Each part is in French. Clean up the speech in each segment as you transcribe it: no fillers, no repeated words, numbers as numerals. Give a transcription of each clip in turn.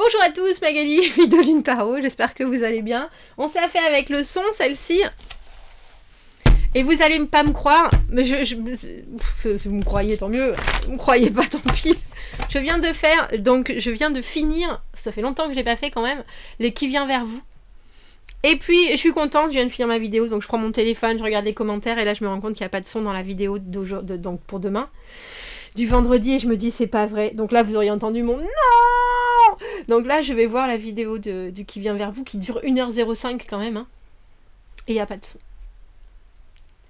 Bonjour à tous, Magali, Vidoline Tarot, j'espère que vous allez bien. On s'est fait avec le son, celle-ci. Et vous allez pas me croire, mais si vous me croyez, tant mieux. Vous me croyez pas, tant pis. Je viens de finir, ça fait longtemps que je l'ai pas fait quand même, les qui vient vers vous. Et puis, je suis contente, je viens de finir ma vidéo, donc je prends mon téléphone, je regarde les commentaires, et là je me rends compte qu'il n'y a pas de son dans la vidéo donc pour demain, du vendredi, et je me dis c'est pas vrai. Donc là, vous auriez entendu mon non. Donc là, je vais voir la vidéo du qui vient vers vous, qui dure 1h05 quand même, hein. Et il n'y a pas de son.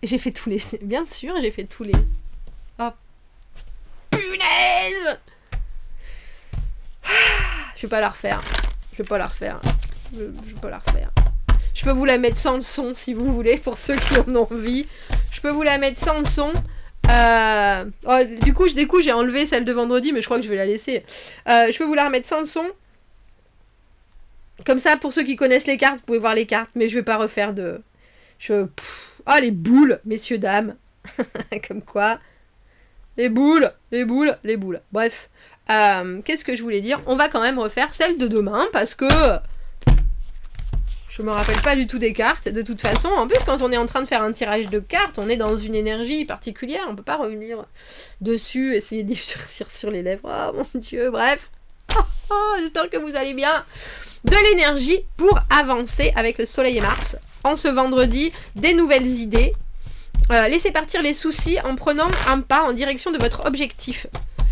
J'ai fait tous les... Bien sûr, j'ai fait tous les... Oh, punaise. Je vais pas la refaire. Je vais pas la refaire. Je peux vous la mettre sans le son, si vous voulez, pour ceux qui en ont envie. Je peux vous la mettre sans le son. Oh, du coup, j'ai enlevé celle de vendredi, mais je crois que je vais la laisser. Je peux vous la remettre sans le son. Comme ça, pour ceux qui connaissent les cartes, vous pouvez voir les cartes, mais je vais pas refaire de... Ah, les boules, messieurs, dames. Comme quoi. Les boules. Bref. Qu'est-ce que je voulais dire? On va quand même refaire celle de demain, parce que... Je me rappelle pas du tout des cartes, de toute façon. En plus, quand on est en train de faire un tirage de cartes, on est dans une énergie particulière. On peut pas revenir dessus, essayer d'y durcir sur les lèvres. Oh mon Dieu, bref. J'espère que vous allez bien. De l'énergie pour avancer avec le Soleil et Mars. En ce vendredi, des nouvelles idées. Laissez partir les soucis en prenant un pas en direction de votre objectif.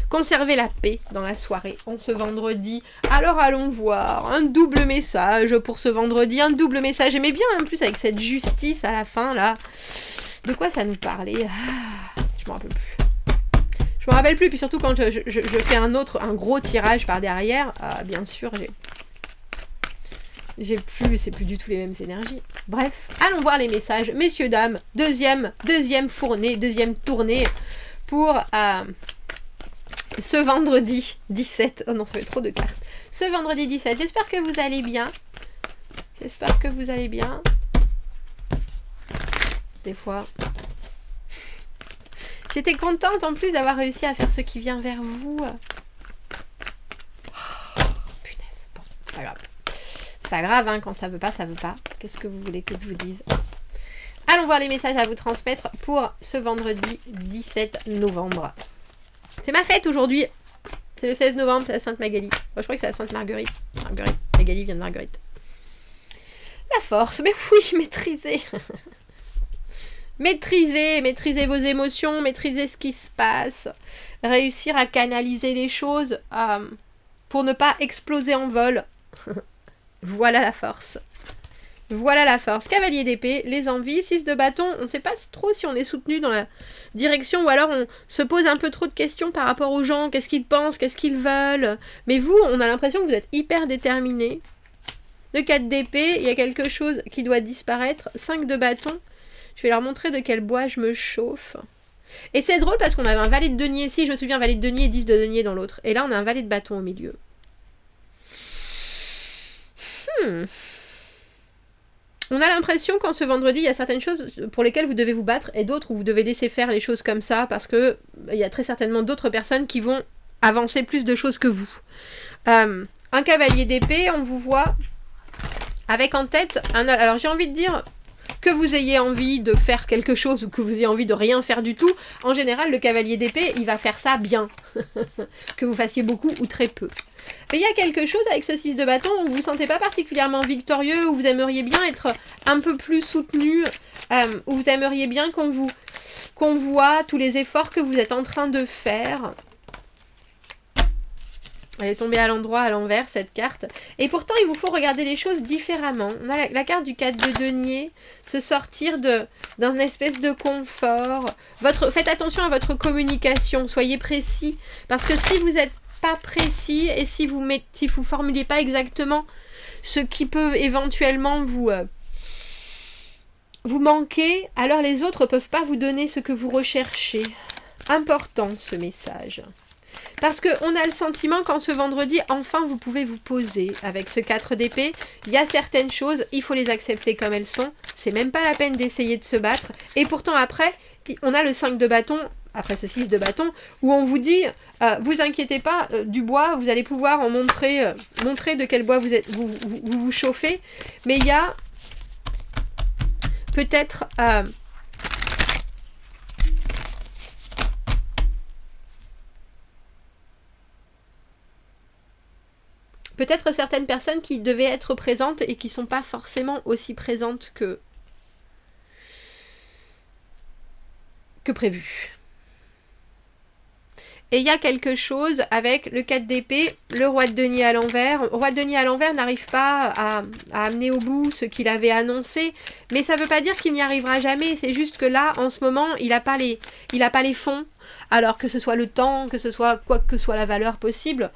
Conservez la paix dans la soirée en ce vendredi. Alors allons voir. Un double message pour ce vendredi. Un double message. J'aimais bien en plus avec cette justice à la fin là. De quoi ça nous parlait? Je me rappelle plus. Je me rappelle plus. Puis surtout quand je fais un gros tirage par derrière. Bien sûr c'est plus du tout les mêmes énergies. Bref, allons voir les messages. Messieurs, dames, deuxième fournée, deuxième tournée pour ce vendredi 17. Oh non, ça fait trop de cartes. Ce vendredi 17, j'espère que vous allez bien. Des fois. J'étais contente en plus d'avoir réussi à faire ce qui vient vers vous. Oh, punaise. Bon, c'est pas grave. C'est pas grave, hein, quand ça veut pas, ça veut pas. Qu'est-ce que vous voulez que je vous dise? Allons voir les messages à vous transmettre pour ce vendredi 17 novembre. C'est ma fête aujourd'hui. C'est le 16 novembre, c'est la Sainte Magali. Je crois que c'est la Sainte Marguerite. Magali vient de Marguerite. La force, mais oui, maîtrisez. Maîtrisez vos émotions, maîtrisez ce qui se passe. Réussir à canaliser les choses pour ne pas exploser en vol. Voilà la force. Cavalier d'épée, les envies, 6 de bâton. On ne sait pas trop si on est soutenu dans la direction ou alors on se pose un peu trop de questions par rapport aux gens. Qu'est-ce qu'ils pensent, qu'est-ce qu'ils veulent. Mais vous, on a l'impression que vous êtes hyper déterminé. Le 4 d'épée, il y a quelque chose qui doit disparaître. 5 de bâton. Je vais leur montrer de quel bois je me chauffe. Et c'est drôle parce qu'on avait un valet de denier ici, je me souviens, un valet de denier et 10 de denier dans l'autre. Et là, on a un valet de bâton au milieu. On a l'impression qu'en ce vendredi, il y a certaines choses pour lesquelles vous devez vous battre et d'autres où vous devez laisser faire les choses comme ça parce que il y a très certainement d'autres personnes qui vont avancer plus de choses que vous. Un cavalier d'épée, on vous voit avec en tête alors j'ai envie de dire que vous ayez envie de faire quelque chose ou que vous ayez envie de rien faire du tout, en général, le cavalier d'épée, il va faire ça bien. Que vous fassiez beaucoup ou très peu. Mais il y a quelque chose avec ce 6 de bâton où vous ne vous sentez pas particulièrement victorieux, où vous aimeriez bien être un peu plus soutenu, où vous aimeriez bien qu'on voit tous les efforts que vous êtes en train de faire. Elle est tombée à l'endroit, à l'envers, cette carte. Et pourtant, il vous faut regarder les choses différemment. On a la carte du 4 de denier, se sortir d'un espèce de confort. Faites attention à votre communication, soyez précis. Parce que si vous n'êtes pas précis et si vous formulez pas exactement ce qui peut éventuellement vous manquer, alors les autres peuvent pas vous donner ce que vous recherchez. Important ce message. Parce qu'on a le sentiment qu'en ce vendredi, enfin, vous pouvez vous poser avec ce 4 d'épée. Il y a certaines choses, il faut les accepter comme elles sont. C'est même pas la peine d'essayer de se battre. Et pourtant, après, on a le 5 de bâton. après ce 6 de bâton, où on vous dit, vous inquiétez pas, du bois, vous allez pouvoir en montrer de quel bois vous chauffez, mais il y a peut-être... peut-être certaines personnes qui devaient être présentes et qui ne sont pas forcément aussi présentes que prévu. Et il y a quelque chose avec le 4 d'épée, le roi de denier à l'envers. Le roi de denier à l'envers n'arrive pas à amener au bout ce qu'il avait annoncé, mais ça ne veut pas dire qu'il n'y arrivera jamais, c'est juste que là, en ce moment, il n'a pas les fonds, alors que ce soit le temps, que ce soit quoi que soit la valeur possible,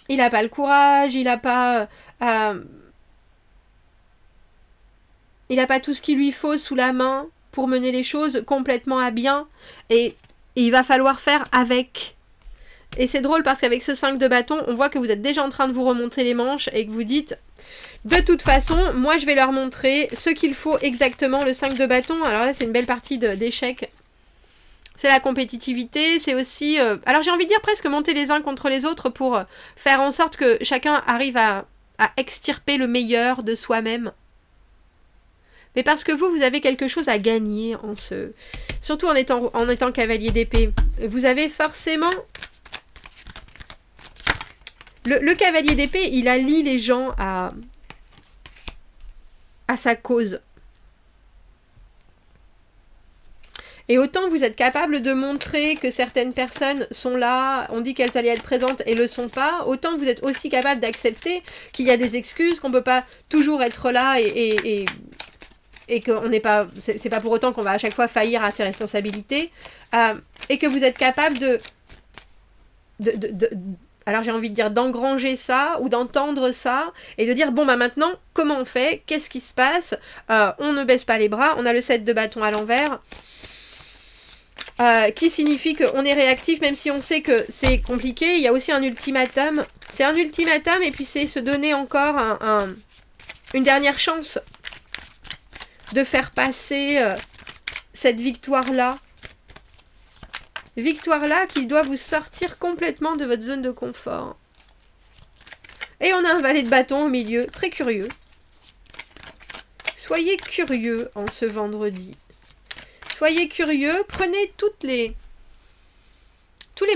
il n'a pas le courage, il n'a pas tout ce qu'il lui faut sous la main pour mener les choses complètement à bien. Et il va falloir faire avec. Et c'est drôle parce qu'avec ce 5 de bâton, on voit que vous êtes déjà en train de vous remonter les manches et que vous dites, de toute façon, moi je vais leur montrer ce qu'il faut exactement, le 5 de bâton. Alors là, c'est une belle partie d'échecs. C'est la compétitivité, c'est aussi... alors j'ai envie de dire presque monter les uns contre les autres pour faire en sorte que chacun arrive à extirper le meilleur de soi-même. Mais parce que vous avez quelque chose à gagner surtout en étant cavalier d'épée. Vous avez forcément... Le cavalier d'épée, il allie les gens à sa cause. Et autant vous êtes capable de montrer que certaines personnes sont là, on dit qu'elles allaient être présentes et le sont pas, autant vous êtes aussi capable d'accepter qu'il y a des excuses, qu'on peut pas toujours être là et qu'on n'est pas... C'est pas pour autant qu'on va à chaque fois faillir à ses responsabilités, et que vous êtes capable alors j'ai envie de dire d'engranger ça ou d'entendre ça et de dire bon bah maintenant comment on fait, qu'est-ce qui se passe, on ne baisse pas les bras, on a le 7 de bâton à l'envers, qui signifie qu'on est réactif même si on sait que c'est compliqué. Il y a aussi un ultimatum, c'est un ultimatum et puis c'est se donner encore une dernière chance de faire passer cette victoire-là. Victoire-là qui doit vous sortir complètement de votre zone de confort. Et on a un valet de bâton au milieu, très curieux. Soyez curieux en ce vendredi. Soyez curieux, prenez tous les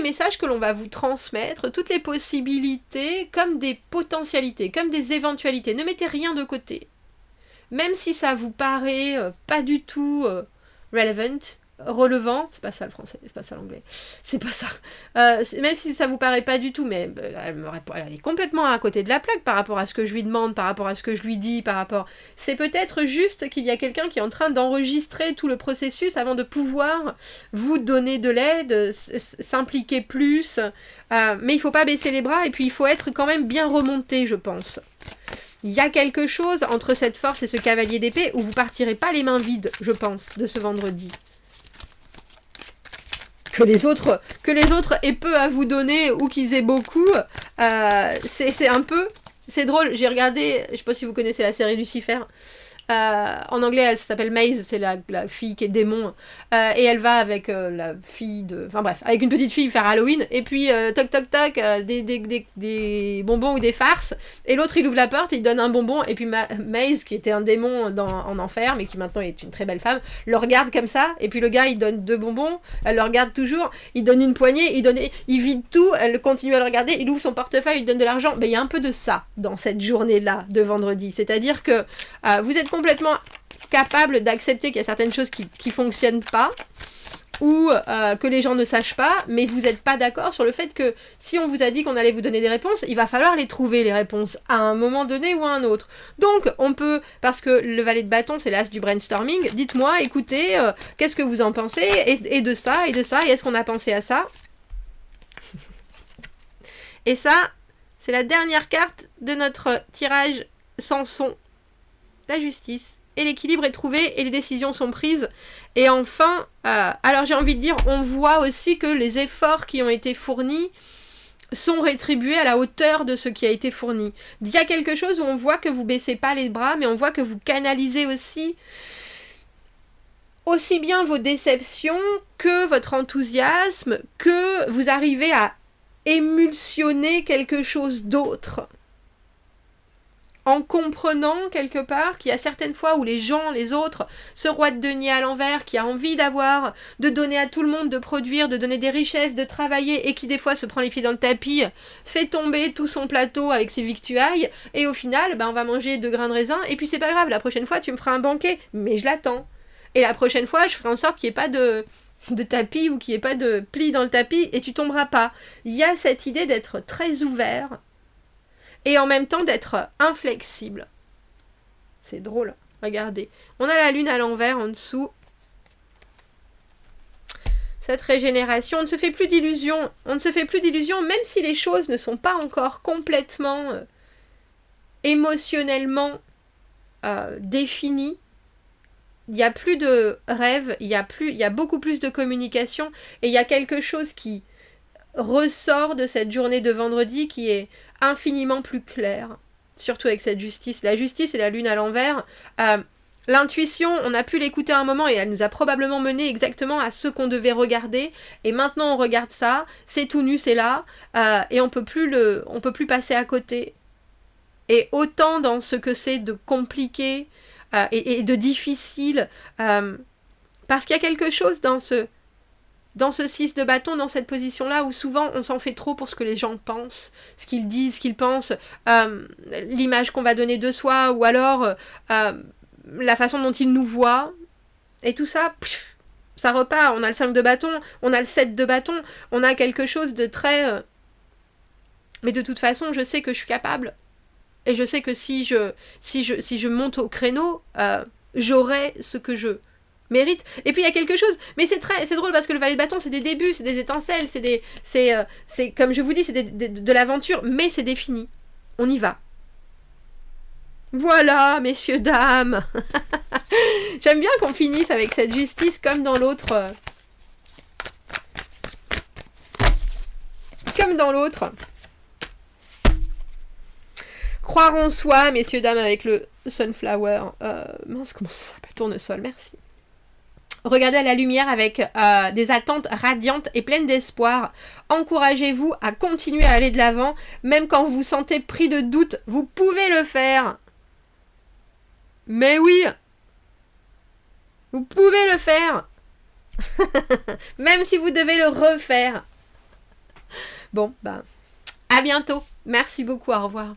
messages que l'on va vous transmettre, toutes les possibilités comme des potentialités, comme des éventualités. Ne mettez rien de côté. Même si ça vous paraît pas du tout relevant, relevant, c'est pas ça le français, c'est pas ça l'anglais, c'est pas ça. Même si ça vous paraît pas du tout, mais elle est complètement à côté de la plaque par rapport à ce que je lui demande, par rapport à ce que je lui dis, c'est peut-être juste qu'il y a quelqu'un qui est en train d'enregistrer tout le processus avant de pouvoir vous donner de l'aide, s'impliquer plus, mais il faut pas baisser les bras et puis il faut être quand même bien remonté, je pense. Il y a quelque chose entre cette force et ce cavalier d'épée où vous partirez pas les mains vides, je pense, de ce vendredi. Que les autres aient peu à vous donner ou qu'ils aient beaucoup, c'est un peu... C'est drôle, j'ai regardé, je sais pas si vous connaissez la série Lucifer, en anglais elle s'appelle Maze, c'est la fille qui est démon, et elle va avec la fille de... Enfin bref, avec une petite fille faire Halloween, et puis toc toc toc, des bonbons ou des farces, et l'autre il ouvre la porte, il donne un bonbon, et puis Maze, qui était un démon en enfer, mais qui maintenant est une très belle femme, le regarde comme ça, et puis le gars il donne 2 bonbons, elle le regarde toujours, il donne une poignée, il vide tout, elle continue à le regarder, il ouvre son portefeuille, il donne de l'argent, mais il y a un peu de ça dans cette journée-là de vendredi, c'est-à-dire que vous êtes complètement capable d'accepter qu'il y a certaines choses qui fonctionnent pas ou que les gens ne sachent pas, mais vous n'êtes pas d'accord sur le fait que si on vous a dit qu'on allait vous donner des réponses, il va falloir les trouver, les réponses, à un moment donné ou à un autre. Donc, on peut, parce que le valet de bâton, c'est l'as du brainstorming, dites-moi, écoutez, qu'est-ce que vous en pensez, et de ça, et est-ce qu'on a pensé à ça? Et ça, c'est la dernière carte de notre tirage Samson. La justice et l'équilibre est trouvé et les décisions sont prises. Et enfin, alors j'ai envie de dire, on voit aussi que les efforts qui ont été fournis sont rétribués à la hauteur de ce qui a été fourni. Il y a quelque chose où on voit que vous baissez pas les bras, mais on voit que vous canalisez aussi aussi bien vos déceptions que votre enthousiasme, que vous arrivez à émulsionner quelque chose d'autre. En comprenant quelque part qu'il y a certaines fois où les gens, les autres, ce roi de denier à l'envers qui a envie d'avoir, de donner à tout le monde, de produire, de donner des richesses, de travailler et qui des fois se prend les pieds dans le tapis, fait tomber tout son plateau avec ses victuailles et au final, on va manger 2 grains de raisin et puis c'est pas grave, la prochaine fois tu me feras un banquet, mais je l'attends. Et la prochaine fois, je ferai en sorte qu'il n'y ait pas de tapis ou qu'il n'y ait pas de plis dans le tapis et tu tomberas pas. Il y a cette idée d'être très ouvert et en même temps d'être inflexible. C'est drôle, regardez. On a la lune à l'envers en dessous. Cette régénération, on ne se fait plus d'illusions. On ne se fait plus d'illusions, même si les choses ne sont pas encore complètement émotionnellement définies. Il n'y a plus de rêve, il y a beaucoup plus de communication et il y a quelque chose qui ressort de cette journée de vendredi qui est infiniment plus clair, surtout avec cette justice. La justice et la lune à l'envers, l'intuition, on a pu l'écouter un moment et elle nous a probablement mené exactement à ce qu'on devait regarder et maintenant on regarde ça, c'est tout nu, c'est là, et on peut plus passer à côté. Et autant dans ce que c'est de compliqué et de difficile, parce qu'il y a quelque chose dans ce 6 de bâton, dans cette position-là, où souvent on s'en fait trop pour ce que les gens pensent, ce qu'ils disent, ce qu'ils pensent, l'image qu'on va donner de soi, ou alors la façon dont ils nous voient, et tout ça, ça repart. On a le 5 de bâton, on a le 7 de bâton, on a quelque chose de très... Mais de toute façon, je sais que je suis capable, et je sais que si je monte au créneau, j'aurai ce que je mérite. Et puis il y a quelque chose, mais c'est drôle parce que le valet de bâton c'est des débuts, c'est des étincelles, c'est comme je vous dis, c'est de l'aventure, mais c'est défini. On y va. Voilà, messieurs, dames. J'aime bien qu'on finisse avec cette justice comme dans l'autre. Comme dans l'autre. Croire en soi, messieurs, dames, avec le sunflower. Mince, comment ça s'appelle? Tournesol, merci. Regardez à la lumière avec des attentes radiantes et pleines d'espoir. Encouragez-vous à continuer à aller de l'avant, même quand vous vous sentez pris de doute. Vous pouvez le faire. Mais oui, vous pouvez le faire. Même si vous devez le refaire. Bon, à bientôt. Merci beaucoup, au revoir.